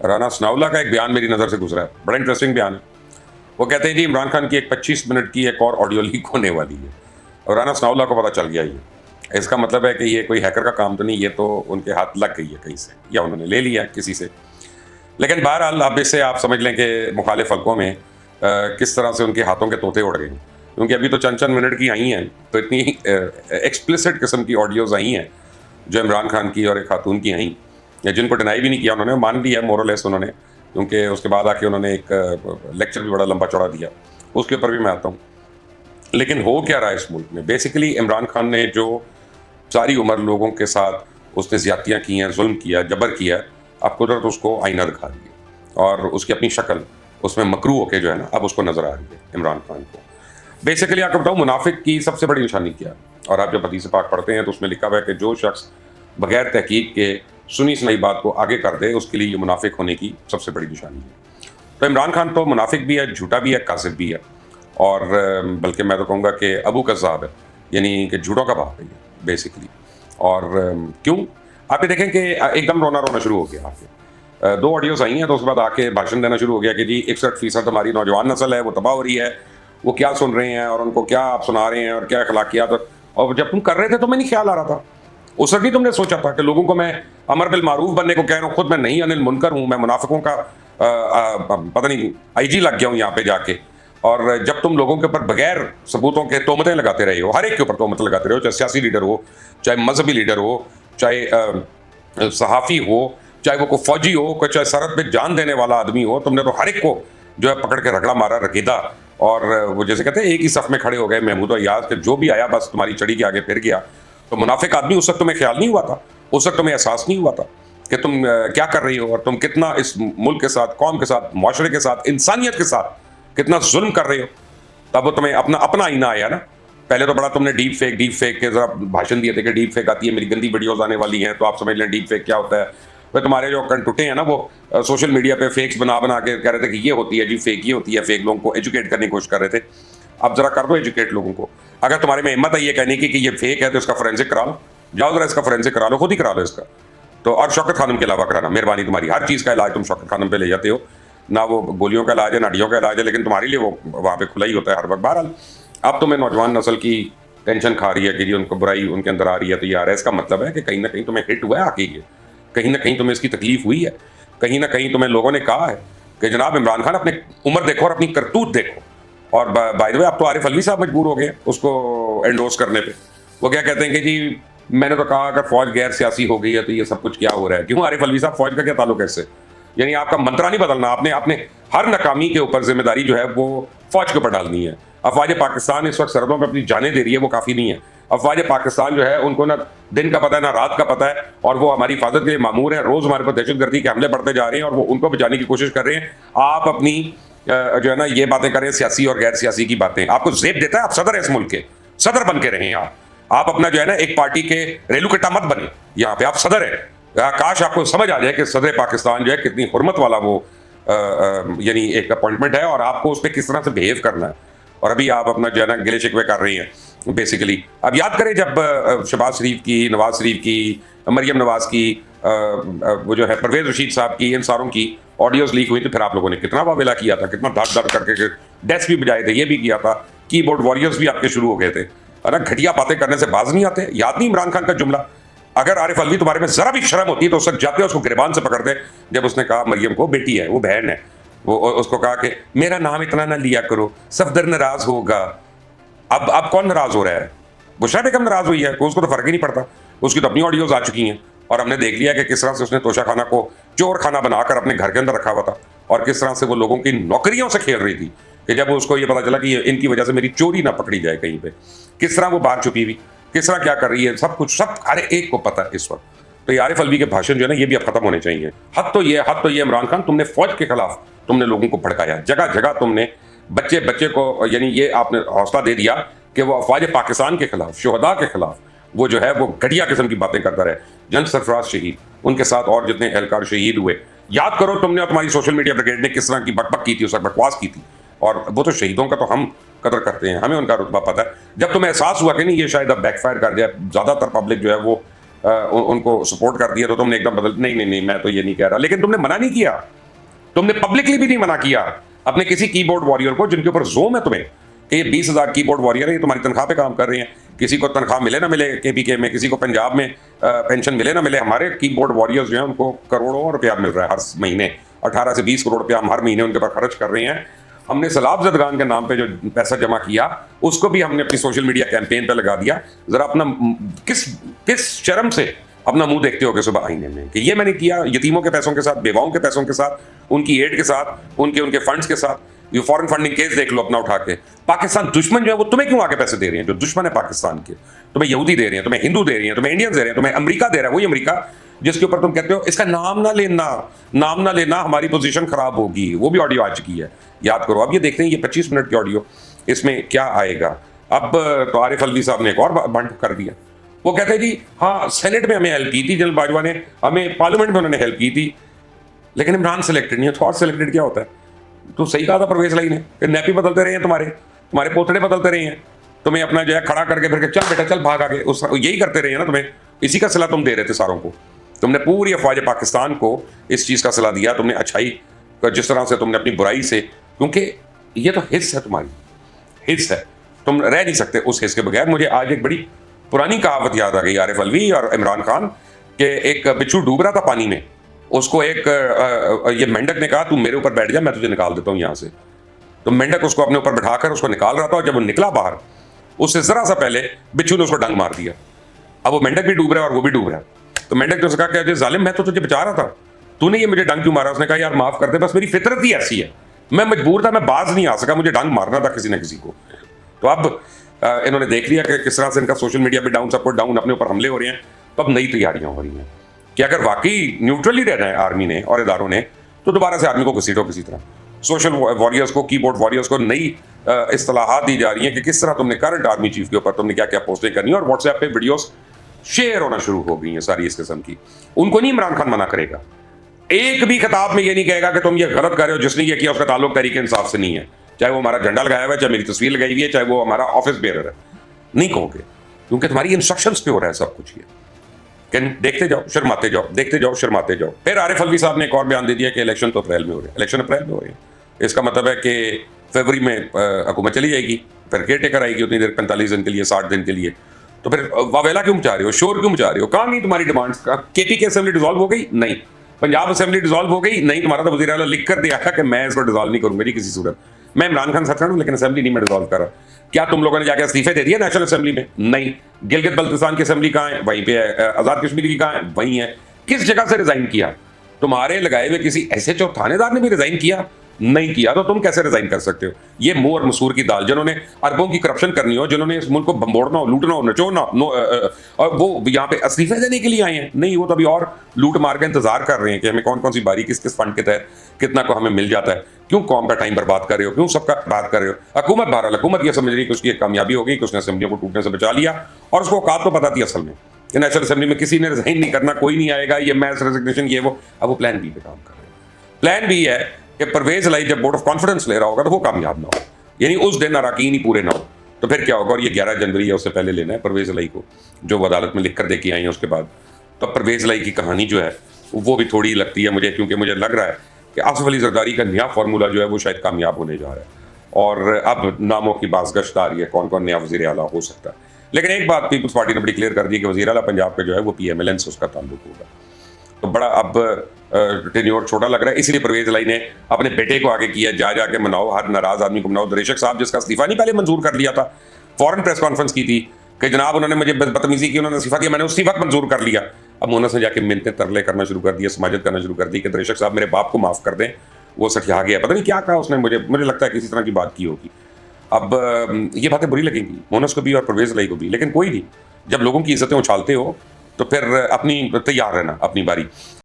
राना सनाउल्लाह का एक बयान मेरी नज़र से गुजरा है, बड़ा इंटरेस्टिंग बयान है। वो कहते हैं जी इमरान खान की एक 25 मिनट की एक और ऑडियो लीक होने वाली है और राना सनाउल्लाह को पता चल गया ये। इसका मतलब है कि ये कोई हैकर का काम तो नहीं, ये तो उनके हाथ लग गई है कहीं से या उन्होंने ले लिया किसी से। लेकिन बहरहाल अब इससे आप समझ लें कि मुखालिफ हल्कों में किस तरह से उनके हाथों के तोते उड़ गए हैं, क्योंकि अभी तो चंद चंद मिनट की आई हैं, तो इतनी एक्सप्लिसिट किस्म की ऑडियोज़ आई हैं जो इमरान खान की और एक खातून की आई, या जिनको डिनाई भी नहीं किया उन्होंने, मान लिया मोरलेस उन्होंने, क्योंकि उसके बाद आके उन्होंने एक लेक्चर भी बड़ा लंबा चौड़ा दिया, उसके ऊपर भी मैं आता हूँ। लेकिन हो क्या रहा है इस मुल्क में? बेसिकली इमरान खान ने जो सारी उम्र लोगों के साथ उसने ज़्यादतियाँ की हैं, जुल्म किया, जबर किया, अब कुदरत उसको आईना दिखा रही है और उसकी अपनी शक्ल उसमें मकरू होके जो है ना अब उसको नज़र आ रही है इमरान खान को। बेसिकली आपको बताऊँ मुनाफिक की सबसे बड़ी निशानी क्या है, और आप जब हदीस पाक पढ़ते हैं तो उसमें लिखा हुआ है कि जो शख्स बगैर तहकीक के सुनी सुनाई बात को आगे कर दे उसके लिए ये मुनाफिक होने की सबसे बड़ी निशानी है। तो इमरान खान तो मुनाफिक भी है, झूठा भी है, कासिब भी है, और बल्कि मैं तो कहूँगा कि अबू कज़्ज़ाब है, यानी कि झूठों का बाप है ये बेसिकली। और क्यों आप ये देखें कि एकदम रोना रोना शुरू हो गया आके, 2 ऑडियोज़ आई हैं तो उसके बाद आके भाषण देना शुरू हो गया कि जी 61% हमारी नौजवान नस्ल है वो तबाह हो रही है, वो क्या सुन रहे हैं और उनको क्या आप सुना रहे हैं और क्या अखलाकियात। और जब तुम कर रहे थे तो मैं नहीं ख्याल आ रहा था, उस वक्त नहीं तुमने सोचा था कि लोगों को मैं अमर बिल मारूफ बनने को कह रहा हूँ, खुद मैं नहीं अनिल मुनकर हूँ, मैं मुनाफिकों का पता नहीं आईजी लग गया हूँ यहाँ पे जाके। और जब तुम लोगों के ऊपर बगैर सबूतों के तोहमतें लगाते रहे हो, हर एक के ऊपर तोहमत लगाते रहे हो, चाहे सियासी लीडर हो, चाहे मजहबी लीडर हो, चाहे सहाफ़ी हो, चाहे वो कोई फौजी हो, चाहे सरहद पे जान देने वाला आदमी हो, तुमने तो हर एक को जो है पकड़ के रगड़ा मारा, रगीदा, और वो जैसे कहते हैं एक ही सफ में खड़े हो गए महमूद अय्याज के, जो भी आया बस तुम्हारी चढ़ी के आगे फिर गया। तो मुनाफिक आदमी उस वक्त तुम्हें ख्याल नहीं हुआ था, उस वक्त तुम्हें एहसास नहीं हुआ था कि तुम क्या कर रही हो और तुम कितना इस मुल्क के साथ, कौम के साथ, माशरे के साथ, इंसानियत के साथ कितना जुल्म कर रहे हो। तब वो तुम्हें अपना अपना आईना आया ना। पहले तो बड़ा तुमने डीप फेक के जरा भाषण दिए थे कि डीप फेक आती है, मेरी गंदी वीडियोस आने वाली हैं, तो आप समझ लें डीप फेक क्या होता है। वह तुम्हारे जो कंटुटे हैं ना वो सोशल मीडिया पे फेक्स बना बना के कह रहे थे कि ये होती है जी फेक, ये होती है फेक, लोगों को एजुकेट करने की कोशिश कर रहे थे। अब जरा कर दो एजुकेट लोगों को। अगर तुम्हारे में हिम्मत है ये कहने की कि ये फेक है तो इसका फोरेंसिक करा लो, जाओ जरा इसका फोरेंसिक करा लो, खुद ही करा लो इसका। तो और शौकत खानम के अलावा कराना, मेहरबानी तुम्हारी, हर चीज़ का इलाज तुम शौकत खानम पे ले जाते हो, ना वो गोलियों का इलाज है, नाड़ियों का इलाज है, लेकिन तुम्हारे लिए वो वहाँ पे खुला ही होता है हर वक्त। बहरहाल अब तुम्हें नौजवान नस्ल की टेंशन खा रही है कि जी उनको बुराई उनके अंदर आ रही है, तो ये आ रहा है। इसका मतलब है कि कहीं ना कहीं तुम्हें हिट हुआ है आके, ये कहीं ना कहीं तुम्हें इसकी तकलीफ हुई है, कहीं ना कहीं तुम्हें लोगों ने कहा है कि जनाब इमरान खान अपने उम्र देखो और अपनी करतूत देखो। और बाय द वे अब तो आरिफ अलवी साहब मजबूर हो गए उसको एंडोर्स करने पे। वो क्या कहते हैं कि जी मैंने तो कहा अगर फौज गैर सियासी हो गई है तो ये सब कुछ क्या हो रहा है। क्यों आरिफ अलवी साहब, फौज का क्या ताल्लुक है इससे? यानी आपका मंत्रा नहीं बदलना, आपने आपने हर नाकामी के ऊपर जिम्मेदारी जो है वो फौज के ऊपर डालनी है। अफवाज पाकिस्तान इस वक्त सरहदों पर अपनी जानें दे रही है, वो काफ़ी नहीं है। अफवाज पाकिस्तान जो है उनको ना दिन का पता है ना रात का पता है, और वो हमारी हिफाजत के लिए मामूर है। रोज़ हमारे पर दहशतगर्दी के हमले बढ़ते जा रहे हैं और वो उनको बचाने की कोशिश कर रहे हैं। आप अपनी जो है ना ये बातें करें, सियासी और गैर सियासी की बातें, आपको जेब देता है। आप सदर है इस मुल्क के, सदर बन के रहें आप अपना जो है ना एक पार्टी के रेलू कट्टा मत बने, यहाँ पे आप सदर है। काश आपको समझ आ जाए कि सदर पाकिस्तान जो है कितनी हुर्मत वाला वो यानी एक अपॉइंटमेंट है, और आपको उस पर किस तरह से बिहेव करना है। और अभी आप अपना जो है ना गिले शिकवे कर रही हैं बेसिकली। अब याद करें जब शहबाज शरीफ की, नवाज शरीफ की, मरियम नवाज की, वो जो है परवेज रशीद साहब की, इन सारों की ऑडियोज लीक हुई, तो फिर आप लोगों ने कितना वावेला किया था, कितना दर्द दर्द करके डेस्क भी बजाए थे, ये भी किया था, कीबोर्ड वॉरियर्स भी आपके शुरू हो गए थे, है ना। घटिया बातें करने से बाज नहीं आते। याद नहीं इमरान खान का जुमला? अगर आरिफ अलवी तुम्हारे में जरा भी शर्म होती है तो उस वक्त जाते उसको गिरबान से पकड़ते, जब उसने कहा मरियम को बेटी है, वो बहन है, वो उसको कहा कि मेरा नाम इतना ना लिया करो, सफदर नाराज होगा। अब कौन नाराज हो रहा है? बुशरा बेगम नाराज हुई है, उसको तो फर्क ही नहीं पड़ता, उसकी तो अपनी ऑडियोज आ चुकी हैं। और हमने देख लिया कि किस तरह से उसने तोशा खाना को चोर खाना बनाकर अपने घर के अंदर रखा हुआ था, और किस तरह से वो लोगों की नौकरियों से खेल रही थी कि जब उसको ये पता चला कि इनकी वजह से मेरी चोरी ना पकड़ी जाए कहीं पे, किस तरह वो बाहर छुपी हुई, किस तरह क्या कर रही है, सब कुछ सब हर एक को पता है इस वक्त। तो ये आरिफ अलवी के भाषण जो है ना ये भी अब खत्म होने चाहिए। हद तो ये इमरान खान, तुमने फौज के खिलाफ तुमने लोगों को भड़काया, जगह जगह तुमने बच्चे को, यानी ये आपने हौसला दे दिया कि वो अफवाज पाकिस्तान के खिलाफ, शोहदा के खिलाफ वो जो है वो घटिया किस्म की बातें करता रहे। जंग सरफराज शहीद, उनके साथ और जितने एहलकार शहीद हुए, याद करो तुमने और तुम्हारी सोशल मीडिया ब्रिगेड ने किस तरह की बकबक की थी, उस वक्त बकवास की थी। और वो तो शहीदों का तो हम कदर करते हैं, हमें उनका रुतबा पता है। जब तुम्हें एहसास हुआ कि नहीं ये शायद अब बैकफायर कर जाए, ज़्यादातर पब्लिक जो है वो उनको सपोर्ट कर दिया तो तुमने एकदम बदल, नहीं नहीं नहीं मैं तो ये नहीं कह रहा, लेकिन तुमने मना नहीं किया, तुमने पब्लिकली भी नहीं मना किया अपने किसी कीबोर्ड वॉरियर को जिनके ऊपर जोम है तुम्हें कि ये 20,000 कीबोर्ड वॉरियर है, ये तुम्हारी तनख्वाह पे काम कर रहे हैं, किसी को तनख्वाह मिले ना मिले केपीके में, किसी को पंजाब में पेंशन मिले ना मिले, हमारे कीबोर्ड वॉरियर्स जो हैं उनको करोड़ों रुपया मिल रहा है हर महीने, 18 से 20 करोड़ रुपया हम हर महीने उनके पास खर्च कर रहे हैं। हमने सलाब जदगान के नाम पे जो पैसा जमा किया उसको भी हमने अपनी सोशल मीडिया कैंपेन पे लगा दिया। जरा अपना किस किस शर्म से अपना मुंह देखते हो कि सुबह आईने में कि ये मैंने किया, यतीमों के पैसों के साथ, बेवाओं के पैसों के साथ, उनकी एड के साथ, उनके फंड्स के साथ। ये फॉरेन फंडिंग केस देख लो अपना उठा के, पाकिस्तान दुश्मन जो है वो तुम्हें क्यों आके पैसे दे रहे हैं, जो दुश्मन है पाकिस्तान के, तुम्हें यहूदी दे रहे हैं, तुम्हें हिंदू दे रहे हैं, तुम्हें इंडियंस दे रहे हैं, तुम्हें अमेरिका दे रहा है, वही अमेरिका जिसके ऊपर तुम कहते हो इसका नाम ना लेना हमारी पोजीशन खराब होगी। वो भी ऑडियो आ चुकी है, याद करो। अब ये देखते हैं ये 25 मिनट की ऑडियो, इसमें क्या आएगा। अब तो आरिफ अलवी साहब ने एक और बंद कर दिया, वो कहते हैं जी हाँ सेनेट में हमें हेल्प की थी, जनरल बाजवा ने हमें पार्लियामेंट में उन्होंने हेल्प की थी, लेकिन इमरान सेलेक्टेड नहीं है। थॉट सेलेक्टेड क्या होता है? तो सही कहा था परवेज लाई ने, नैपी बदलते रहे हैं, तुम्हारे पोतड़े बदलते रहे हैं, तुम्हें अपना जो है खड़ा करके फिर चल बेटा चल भाग आगे, उस यही करते रहे हैं ना, तुम्हें इसी का सिला तुम दे रहे थे सारों को। तुमने पूरी अफवाज पाकिस्तान को इस चीज़ का सिला दिया, तुमने अच्छाई जिस तरह से तुमने अपनी बुराई से, क्योंकि ये तो हिस्स है, तुम्हारी हिस्स है, तुम रह नहीं सकते उस हिस्स के बगैर। मुझे आज एक बड़ी पुरानी कहावत याद आ गई आरिफ अलवी और इमरान खान के, एक बिच्छू डूब रहा था पानी में, उसको एक ये मेंढक ने कहा तू मेरे ऊपर बैठ जा मैं तुझे निकाल देता हूँ यहाँ से। तो मेंढक उसको अपने ऊपर बैठाकर उसको निकाल रहा था, और जब वो निकला बाहर उससे जरा सा पहले बिच्छू ने उसको डंग मार दिया। अब वो मेंढक भी डूब रहा है और वो भी डूब रहा है। तो मेंढक ने उससे कहा कि जालिम मैं तो तुझे बचा रहा था, तूने ये मुझे डंग क्यों मारा? उसने कहा यार माफ कर दे, बस मेरी फितरत ही ऐसी है, मैं मजबूर था, मैं बाज नहीं आ सका, मुझे डंग मारना था किसी न किसी को। तो अब इन्होंने देख लिया कि किस तरह से इनका सोशल मीडिया पे डाउन सबको डाउन अपने ऊपर हमले हो रहे हैं। तो अब नई तैयारियां हो रही हैं कि अगर वाकई न्यूट्रल ही रहना है आर्मी ने और इदारों ने, तो दोबारा से आर्मी को घसीटो किसी तरह। सोशल वॉरियर्स को, कीबोर्ड वॉरियर्स को नई इस्तेलाहात दी जा रही हैं कि किस तरह तुमने करंट आर्मी चीफ के ऊपर तुमने क्या क्या पोस्टें करनी है, और व्हाट्सएप पे वीडियोस शेयर होना शुरू हो गई हैं सारी इस किस्म की। उनको नहीं इमरान खान मना करेगा, एक भी खिताब में ये नहीं कहेगा कि तुम ये गलत कर रहे हो, जिसने ये किया उसका ताल्लुक तहरीक इंसाफ से नहीं है, चाहे वो हमारा झंडा लगाया हुआ है, चाहे मेरी तस्वीर लगाई हुई है, चाहे वो हमारा ऑफिस बेरर है, नहीं कहोगे, क्योंकि तुम्हारी इंस्ट्रक्शंस पे हो रहा है सब कुछ। ये देखते जाओ शर्माते जाओ, देखते जाओ शर्माते जाओ। फिर आरिफ अलवी साहब ने एक और बयान दे दिया कि इलेक्शन तो अप्रैल में हो रहे हैं, इलेक्शन अप्रैल में हो रहे हैं, इसका मतलब है कि फरवरी में हुकूमत चली जाएगी, फिर केयर टेकर आएगी उतनी देर, 45 दिन के लिए, 60 दिन के लिए। तो फिर वावेला क्यों मचा रहे हो, शोर क्यों मचा रहे हो? कहाँ नहीं तुम्हारी डिमांड्स? केपी की असेंबली डिसॉल्व हो गई? नहीं। पंजाब असेंबली डिसॉल्व हो गई? नहीं। तुम्हारा तो वज़ीर आला लिख कर दिया था कि मैं इसको डिसॉल्व नहीं करूंगा जी किसी सूरत। मैं इमरान खान साथ हूँ लेकिन असेंबली नहीं मैं डिसॉल्व कर रहा। क्या तुम लोगों ने जाकर इस्तीफे दे दिए नेशनल असेंबली में? नहीं। गिलगित बल्तिस्तान की असेंबली कहाँ है? वहीं पे है। आजाद कश्मीर की कहाँ है? वहीं है। किस जगह से रिजाइन किया? तुम्हारे लगाए हुए किसी एसएचओ थानेदार ने भी रिजाइन किया? नहीं किया। तो तुम कैसे रिजाइन कर सकते हो? ये मुंह और मसूर की दाल, जिन्होंने अरबों की करप्शन करनी हो, जिन्होंने इस मुल्क को बम्बोड़ना हो, लूटना हो, नचोड़ना हो, और वो यहाँ पे इस्तीफे देने के लिए आए हैं? नहीं, वो तो अभी और लूट मार का इंतजार कर रहे हैं कि हमें कौन कौन सी बारी किस किस फंड के तहत कितना को हमें मिल जाता है। क्यों कौम का टाइम बर्बाद कर रहे हो? क्यों सबका बात कर रहे हो? हुकूमत बहरहाल हुकूमत ये समझ रही है कि उसकी एक कामयाबी हो गई कि उसने असेंबलियों को टूटने से बचा लिया, और उसको औकात तो पता थी असल में कि नेशनल असेंबली में किसी ने रिजाइन नहीं करना, कोई नहीं आएगा, ये मैस रेजिग्नेशन ये वो। अब वो प्लान बी पे काम कर रहे हैं। प्लान बी है कि परवेज लाई जब वोट ऑफ कॉन्फिडेंस ले रहा होगा तो वो कामयाब ना हो, यानी उस दिन अरकान ही पूरे ना हो, तो फिर क्या होगा? और ये 11 जनवरी है, उससे पहले लेना है परवेज लाई को, जो वो अदालत में लिख कर दे के आई है उसके बाद। तो परवेज लाई की कहानी जो है वो भी थोड़ी लगती है मुझे, क्योंकि मुझे लग रहा है कि आसिफ अली जरदारी का नया फार्मूला जो है वो शायद कामयाब होने जा रहा है, और अब नामों की बाज़गश्त आ रही है कौन कौन नया वज़ीर आला हो सकता है। लेकिन एक बात पीपल्स पार्टी ने बड़ी क्लियर कर दी कि वज़ीर आला पंजाब का जो है वो PMLN से उसका ताल्लुक होगा। तो बड़ा अब टेन्योर छोटा लग रहा है, इसलिए परवेज लाई ने अपने बेटे को आगे किया, जा जाके मनाओ, हर नाराज आदमी को मनाओ। दरेशक साहब जिसका इस्तीफा नहीं पहले मंजूर कर लिया था, फौरन प्रेस कॉन्फ्रेंस की थी कि जनाब उन्होंने मुझे बदतमीजी की, उन्होंने इस्तीफा दिया, मैंने उसी वक्त मंजूर कर लिया। अब मोनस ने जाके मिन्नते तरले करना शुरू कर दिया, समाजत करना शुरू कर दी कि दरेशक साहब मेरे बाप को माफ़ कर दें, वो सठिया गया, पता नहीं क्या कहा उसने, मुझे लगता है किसी तरह की बात की होगी। अब ये बातें बुरी लगेंगी मोनस को भी और परवेज लाई को भी, लेकिन कोई नहीं, जब लोगों की इज्जतें उछालते हो तो फिर अपनी तैयार रहना अपनी बारी।